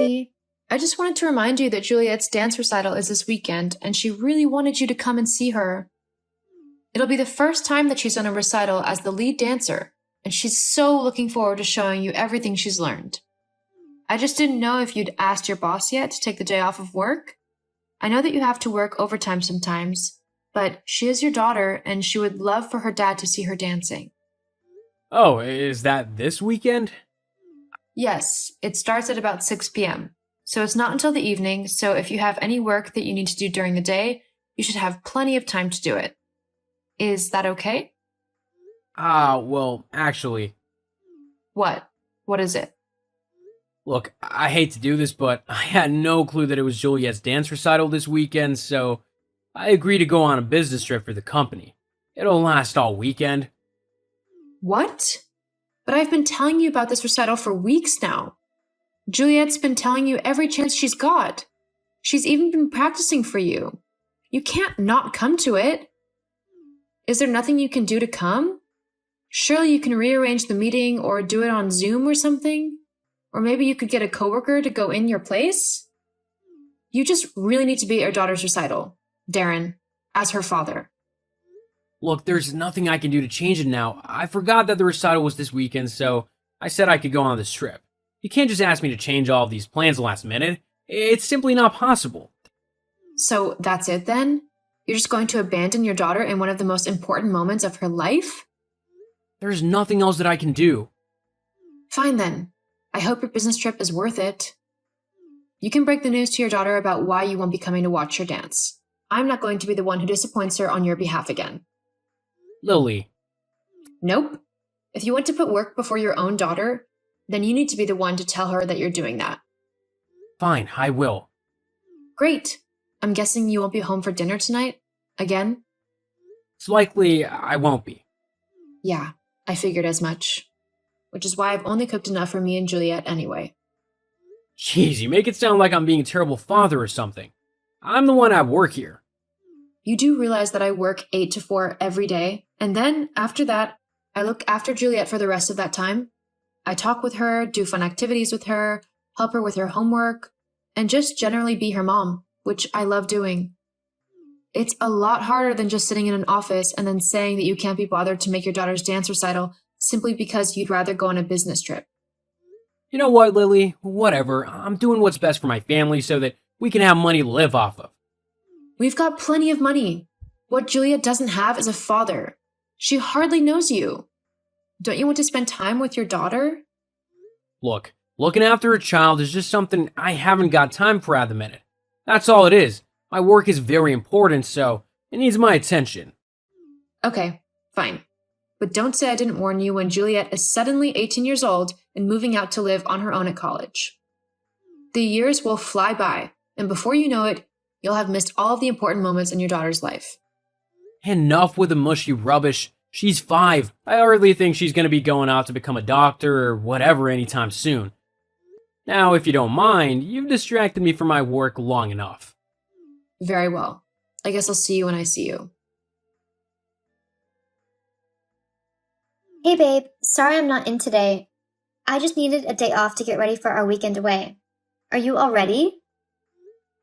honey. I just wanted to remind you that Juliet's dance recital is this weekend, and she really wanted you to come and see her. It'll be the first time that she's on a recital as the lead dancer, and she's so looking forward to showing you everything she's learned. I just didn't know if you'd asked your boss yet to take the day off of work. I know that you have to work overtime sometimes, but she is your daughter, and she would love for her dad to see her dancing. Oh, is that this weekend? Yes, it starts at about 6 p.m. So it's not until the evening, so if you have any work that you need to do during the day, you should have plenty of time to do it. Is that okay? Well, actually, What? What is it? look, I hate to do this, but I had no clue that it was Juliet's dance recital this weekend, so I agreed to go on a business trip for the company. It'll last all weekend. What? But I've been telling you about this recital for weeks now. Juliet's been telling you every chance she's got. She's even been practicing for you. You can't not come to it. Is there nothing you can do to come? Surely you can rearrange the meeting or do it on Zoom or something? Or maybe you could get a coworker to go in your place? You just really need to be at your daughter's recital, Darren, as her father. Look, there's nothing I can do to change it now. I forgot that the recital was this weekend, so I said I could go on this trip. You can't just ask me to change all of these plans last minute. It's simply not possible. So that's it then? You're just going to abandon your daughter in one of the most important moments of her life? There's nothing else that I can do. Fine then. I hope your business trip is worth it. You can break the news to your daughter about why you won't be coming to watch her dance. I'm not going to be the one who disappoints her on your behalf again. Lily, Nope. If you want to put work before your own daughter, then you need to be the one to tell her that you're doing that. fine, I will. Great. I'm guessing you won't be home for dinner tonight? Again? It's likely I won't be. Yeah, I figured as much. Which is why I've only cooked enough for me and Juliet anyway. Jeez, you make it sound like I'm being a terrible father or something. I'm the one at work here. You do realize that I work 8 to 4 every day, and then, after that, I look after Juliet for the rest of that time. I talk with her, do fun activities with her, help her with her homework, and just generally be her mom, which I love doing. It's a lot harder than just sitting in an office and then saying that you can't be bothered to make your daughter's dance recital simply because you'd rather go on a business trip. You know what, Lily? Whatever. I'm doing what's best for my family so that we can have money to live off of. We've got plenty of money. What Juliet doesn't have is a father. She hardly knows you. Don't you want to spend time with your daughter? Look, looking after a child is just something I haven't got time for at the minute. That's all it is. My work is very important, so it needs my attention. Okay, fine. But don't say I didn't warn you when Juliet is suddenly 18 years old and moving out to live on her own at college. The years will fly by, and before you know it, you'll have missed all of the important moments in your daughter's life. Enough with the mushy rubbish. She's 5. I hardly think she's going to be going out to become a doctor or whatever anytime soon. Now, if you don't mind, you've distracted me from my work long enough. Very well. I guess I'll see you when I see you. Hey babe, sorry I'm not in today. I just needed a day off to get ready for our weekend away. Are you all ready?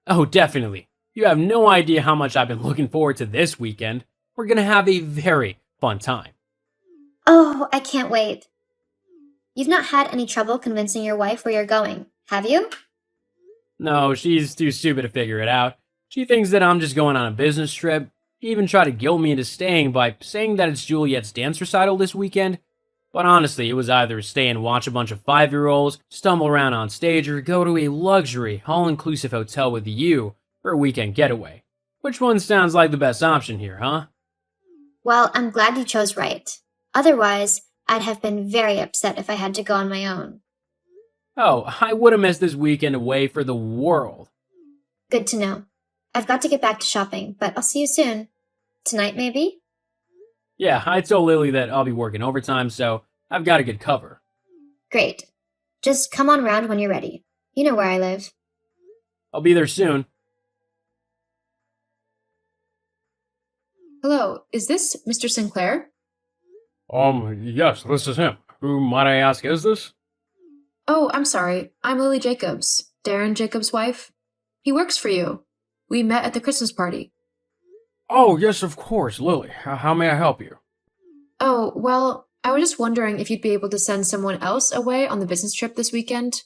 Oh, definitely. You have no idea how much I've been looking forward to this weekend. We're going to have a very fun time. Oh, I can't wait. You've not had any trouble convincing your wife where you're going, have you? No, she's too stupid to figure it out. She thinks that I'm just going on a business trip. She even tried to guilt me into staying by saying that it's Juliet's dance recital this weekend. But honestly, it was either stay and watch a bunch of 5-year-olds, stumble around on stage, or go to a luxury, all-inclusive hotel with you for a weekend getaway. Which one sounds like the best option here, huh? Well, I'm glad you chose right. Otherwise, I'd have been very upset if I had to go on my own. Oh, I would have missed this weekend away for the world. Good to know. I've got to get back to shopping, but I'll see you soon. Tonight, maybe? Yeah, I told Lily that I'll be working overtime, so I've got a good cover. Great. Just come on round when you're ready. You know where I live. I'll be there soon. Hello, is this Mr. Sinclair? Yes, this is him. Who, might I ask, is this? Oh, I'm sorry. I'm Lily Jacobs. Darren, Jacob's wife. He works for you. We met at the Christmas party. Oh, yes, of course, Lily. How may I help you? Oh, well, I was just wondering if you'd be able to send someone else away on the business trip this weekend.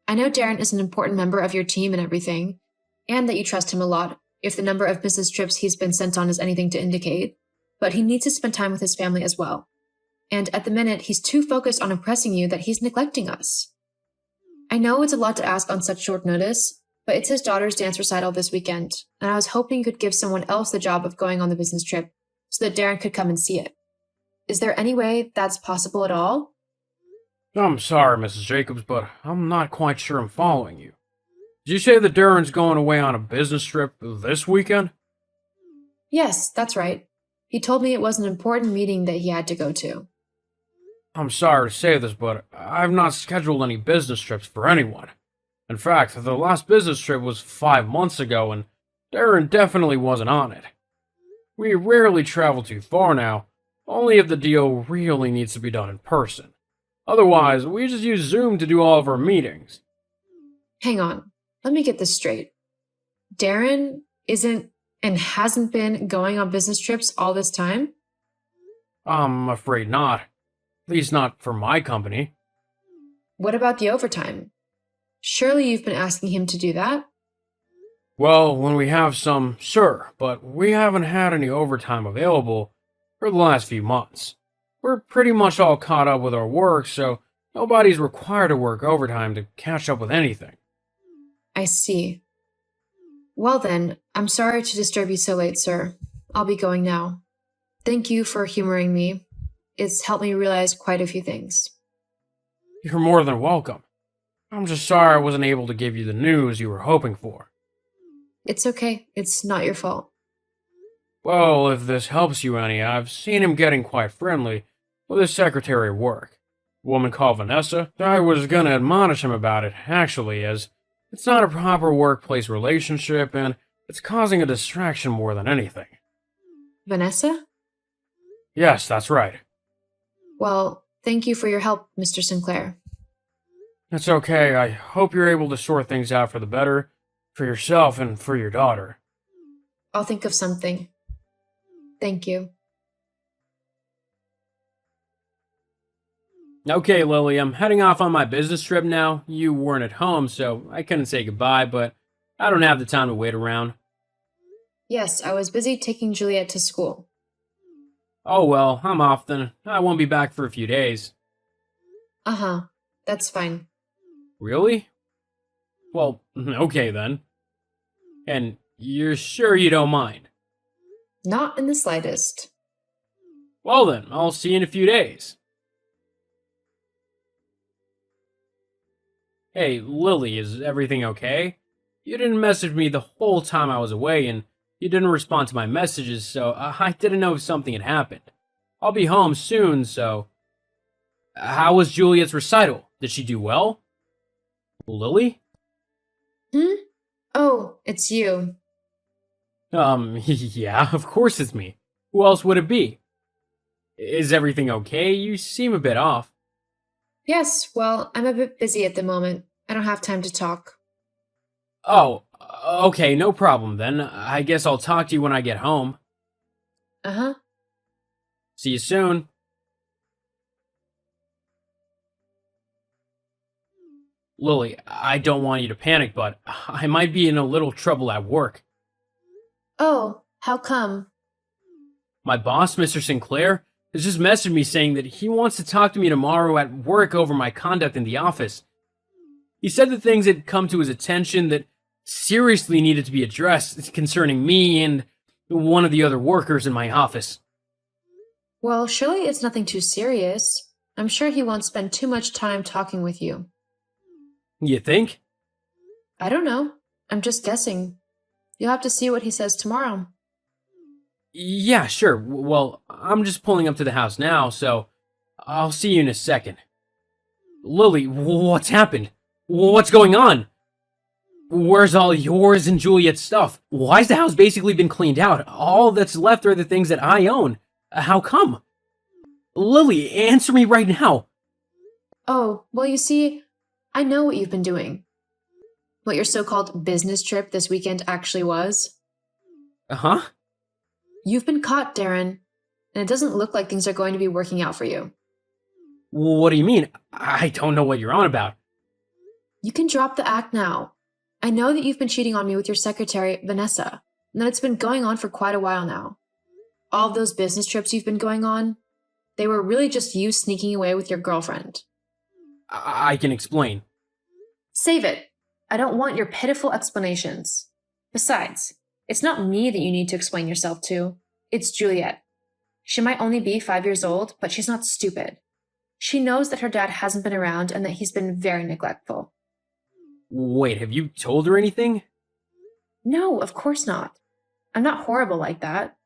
I know Darren is an important member of your team and everything, and that you trust him a lot, if the number of business trips he's been sent on is anything to indicate, but he needs to spend time with his family as well. And at the minute, he's too focused on impressing you that he's neglecting us. I know it's a lot to ask on such short notice, but it's his daughter's dance recital this weekend, and I was hoping you could give someone else the job of going on the business trip so that Darren could come and see it. Is there any way that's possible at all? I'm sorry, Mrs. Jacobs, but I'm not quite sure I'm following you. Did you say that Darren's going away on a business trip this weekend? Yes, that's right. He told me it was an important meeting that he had to go to. I'm sorry to say this, but I've not scheduled any business trips for anyone. In fact, the last business trip was 5 months ago, and Darren definitely wasn't on it. We rarely travel too far now, only if the deal really needs to be done in person. Otherwise, we just use Zoom to do all of our meetings. Hang on, let me get this straight. Darren isn't and hasn't been going on business trips all this time? I'm afraid not. At least not for my company. What about the overtime? Surely you've been asking him to do that? Well, when we have some, sure, but we haven't had any overtime available for the last few months. We're pretty much all caught up with our work, so nobody's required to work overtime to catch up with anything. I see. Well then, I'm sorry to disturb you so late, sir. I'll be going now. Thank you for humoring me. It's helped me realize quite a few things. You're more than welcome. I'm just sorry I wasn't able to give you the news you were hoping for. It's okay. It's not your fault. Well, if this helps you any, I've seen him getting quite friendly with his secretary at work. A woman called Vanessa. I was gonna admonish him about it, actually, as it's not a proper workplace relationship and it's causing a distraction more than anything. Vanessa? Yes, that's right. Well, thank you for your help, Mr. Sinclair. It's okay. I hope you're able to sort things out for the better, for yourself and for your daughter. I'll think of something. Thank you. Okay, Lily, I'm heading off on my business trip now. You weren't at home, so I couldn't say goodbye, but I don't have the time to wait around. Yes, I was busy taking Juliet to school. Oh well, I'm off then. I won't be back for a few days. Uh-huh. That's fine. Really? Well, okay then. And you're sure you don't mind? Not in the slightest. Well then, I'll see you in a few days. Hey, Lily, is everything okay? You didn't message me the whole time I was away, and you didn't respond to my messages, so I didn't know if something had happened. I'll be home soon, so... How was Juliet's recital? Did she do well? Lily? Oh, it's you. Yeah, of course it's me. Who else would it be? Is everything okay? You seem a bit off. Yes, well, I'm a bit busy at the moment. I don't have time to talk. Oh, okay, no problem then. I guess I'll talk to you when I get home. Uh-huh. See you soon. Lily, I don't want you to panic, but I might be in a little trouble at work. Oh, how come? My boss, Mr. Sinclair, has just messaged me saying that he wants to talk to me tomorrow at work over my conduct in the office. He said that things had come to his attention that seriously needed to be addressed concerning me and one of the other workers in my office. Well, surely it's nothing too serious. I'm sure he won't spend too much time talking with you. You think? I don't know. I'm just guessing. You'll have to see what he says tomorrow. Yeah, sure. Well, I'm just pulling up to the house now, so I'll see you in a second. Lily, what's happened? What's going on? Where's all yours and Juliet's stuff? Why's the house basically been cleaned out? All that's left are the things that I own. How come? Lily, answer me right now. Oh, well, you see, I know what you've been doing. what your so-called business trip this weekend actually was? Huh? You've been caught, Darren, and it doesn't look like things are going to be working out for you. What do you mean? I don't know what you're on about. You can drop the act now. I know that you've been cheating on me with your secretary, Vanessa, and that it's been going on for quite a while now. All of those business trips you've been going on, they were really just you sneaking away with your girlfriend. I can explain. Save it. I don't want your pitiful explanations. Besides, it's not me that you need to explain yourself to. It's Juliet. She might only be 5 years old, but she's not stupid. She knows that her dad hasn't been around and that he's been very neglectful. Wait, have you told her anything? No, of course not. I'm not horrible like that.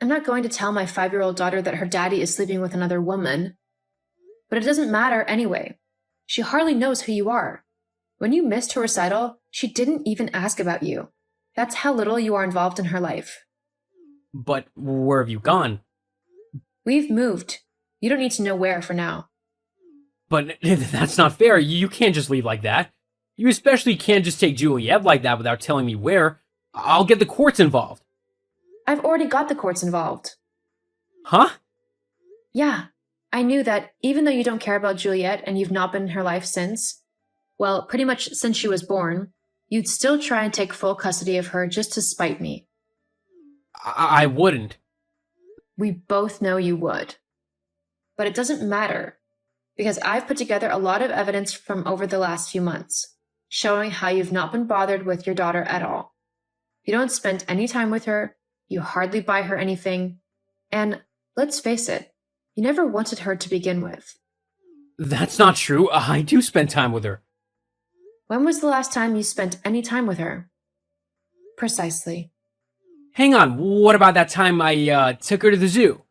I'm not going to tell my 5-year-old daughter that her daddy is sleeping with another woman. But it doesn't matter anyway. She hardly knows who you are. When you missed her recital, she didn't even ask about you. That's how little you are involved in her life. But where have you gone? We've moved. You don't need to know where for now. But that's not fair. You can't just leave like that. You especially can't just take Juliet like that without telling me where. I'll get the courts involved. I've already got the courts involved. Huh? Yeah, I knew that even though you don't care about Juliet and you've not been in her life since, well, pretty much since she was born, you'd still try and take full custody of her just to spite me. I wouldn't. We both know you would. But it doesn't matter, because I've put together a lot of evidence from over the last few months, showing how you've not been bothered with your daughter at all. You don't spend any time with her, you hardly buy her anything, and let's face it, you never wanted her to begin with. That's not true. I do spend time with her. When was the last time you spent any time with her? Precisely. Hang on, what about that time I took her to the zoo?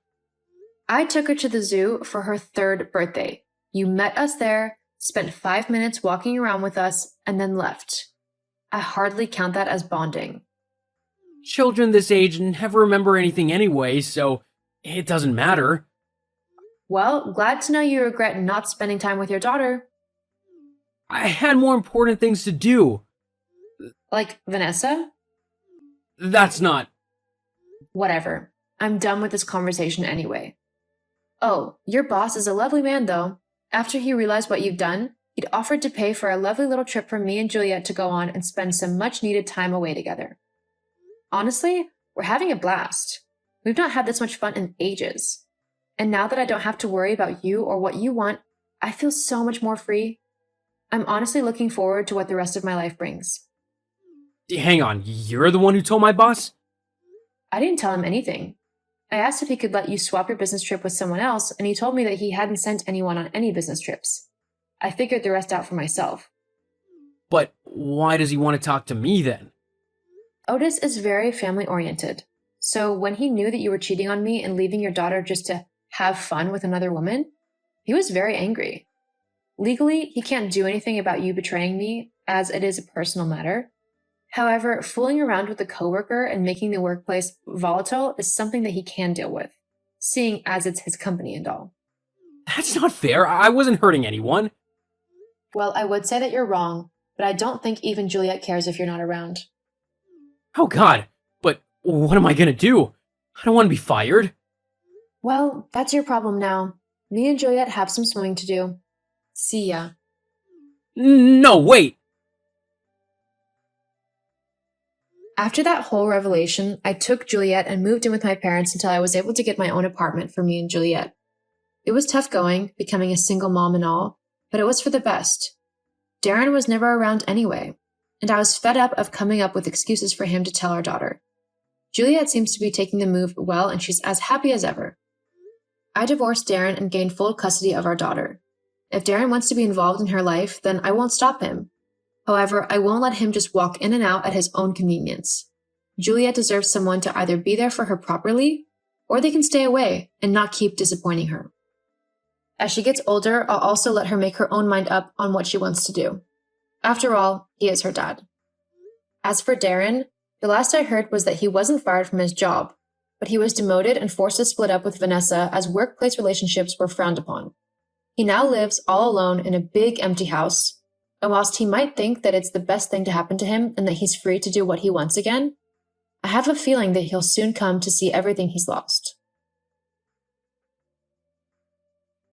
I took her to the zoo for her 3rd birthday. You met us there, spent 5 minutes walking around with us, and then left. I hardly count that as bonding. Children this age never remember anything anyway, so it doesn't matter. Well, glad to know you regret not spending time with your daughter. I had more important things to do. Like Vanessa? That's not... Whatever. I'm done with this conversation anyway. Oh, your boss is a lovely man, though. After he realized what you've done, he'd offered to pay for a lovely little trip for me and Juliet to go on and spend some much-needed time away together. Honestly, we're having a blast. We've not had this much fun in ages. And now that I don't have to worry about you or what you want, I feel so much more free. I'm honestly looking forward to what the rest of my life brings. Hang on, you're the one who told my boss? I didn't tell him anything. I asked if he could let you swap your business trip with someone else, and he told me that he hadn't sent anyone on any business trips. I figured the rest out for myself. But why does he want to talk to me then? Otis is very family-oriented. So when he knew that you were cheating on me and leaving your daughter just to have fun with another woman, he was very angry. Legally, he can't do anything about you betraying me, as it is a personal matter. However, fooling around with a coworker and making the workplace volatile is something that he can deal with, seeing as it's his company and all. That's not fair. I wasn't hurting anyone. Well, I would say that you're wrong, but I don't think even Juliet cares if you're not around. Oh God, but what am I gonna do? I don't want to be fired. Well, that's your problem now. Me and Juliet have some swimming to do. See ya. No, wait. After that whole revelation, I took Juliet and moved in with my parents until I was able to get my own apartment for me and Juliet. It was tough going, becoming a single mom and all, but it was for the best. Darren was never around anyway, and I was fed up of coming up with excuses for him to tell our daughter. Juliet seems to be taking the move well, and she's as happy as ever. I divorced Darren and gained full custody of our daughter. If Darren wants to be involved in her life, then I won't stop him. However, I won't let him just walk in and out at his own convenience. Juliet deserves someone to either be there for her properly, or they can stay away and not keep disappointing her. As she gets older, I'll also let her make her own mind up on what she wants to do. After all, he is her dad. As for Darren, the last I heard was that he wasn't fired from his job, but he was demoted and forced to split up with Vanessa as workplace relationships were frowned upon. He now lives all alone in a big empty house, And whilst he might think that it's the best thing to happen to him and that he's free to do what he wants again, I have a feeling that he'll soon come to see everything he's lost.